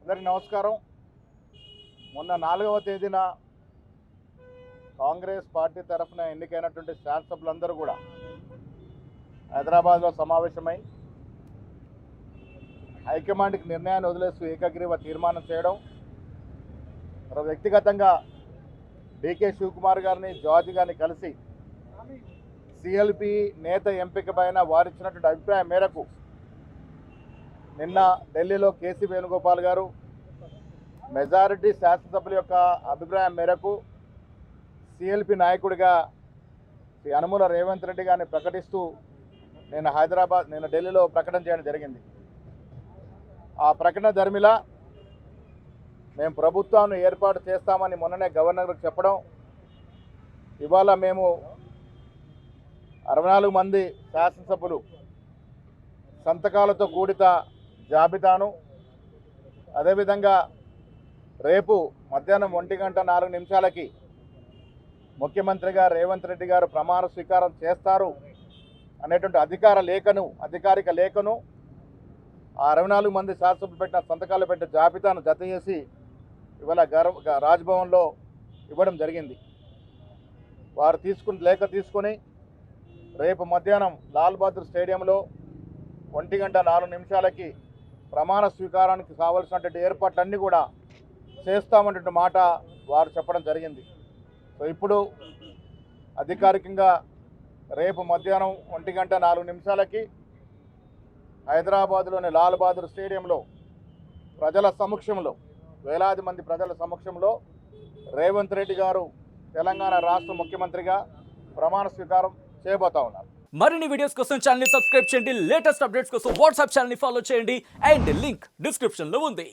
అందరికీ నమస్కారం. మొన్న 4వ తేదీన కాంగ్రెస్ పార్టీ తరఫున ఎన్నికైనటువంటి శాసనసభ్యులందరూ కూడా హైదరాబాద్లో సమావేశమై హైకమాండ్కి నిర్ణయాన్ని వదిలేస్తూ ఏకగ్రీవ తీర్మానం చేయడం, మరి వ్యక్తిగతంగా డీకే శివకుమార్ గారిని, జార్జ్ గారిని కలిసి సిఎల్పి నేత ఎంపిక పైన వారిచ్చినటువంటి అభిప్రాయం మేరకు నిన్న ఢిల్లీలో కేసీ వేణుగోపాల్ గారు మెజారిటీ శాసనసభ్యుల యొక్క అభిప్రాయం మేరకు సిఎల్పి నాయకుడిగా శ్రీ యనమల రేవంత్ రెడ్డి గారిని ప్రకటిస్తూ నిన్న ఢిల్లీలో ప్రకటన చేయడం జరిగింది. ఆ ప్రకటన ధర్మిలా మేము ప్రభుత్వాన్ని ఏర్పాటు చేస్తామని మొన్ననే గవర్నర్కి చెప్పడం, ఇవాళ మేము 64 మంది శాసనసభ్యులు సంతకాలతో కూడిత జాబితాను, అదేవిధంగా రేపు మధ్యాహ్నం 1:04 ముఖ్యమంత్రిగా రేవంత్ రెడ్డి గారు ప్రమాణ స్వీకారం చేస్తారు అనేటువంటి అధికారిక లేఖను ఆ 64 మంది శాసనసభ్యులు పెట్టిన సంతకాలు పెట్టిన జాబితాను జత చేసి ఇవాళ రాజ్భవన్లో ఇవ్వడం జరిగింది. వారు లేఖ తీసుకొని రేపు మధ్యాహ్నం లాల్ బహదూర్ స్టేడియంలో 1:04 ప్రమాణ స్వీకారానికి కావాల్సినటువంటి ఏర్పాట్లన్నీ కూడా చేస్తామన్నటువంటి మాట వారు చెప్పడం జరిగింది. సో ఇప్పుడు అధికారికంగా రేపు మధ్యాహ్నం 1:04 హైదరాబాద్లోని లాల్ బహదూర్ స్టేడియంలో వేలాది మంది ప్రజల సమక్షంలో రేవంత్ రెడ్డి గారు తెలంగాణ రాష్ట్ర ముఖ్యమంత్రిగా ప్రమాణ స్వీకారం చేయబోతా ఉన్నారు. మరిన్ని వీడియోస్ కోసం ఛానల్ ని సబ్స్క్రైబ్ చేయండి. లేటెస్ట్ అప్డేట్స్ కోసం వాట్సాప్ ఛానల్ ని ఫాలో చేయండి. అండ్ లింక్ డిస్క్రిప్షన్ లో ఉంది.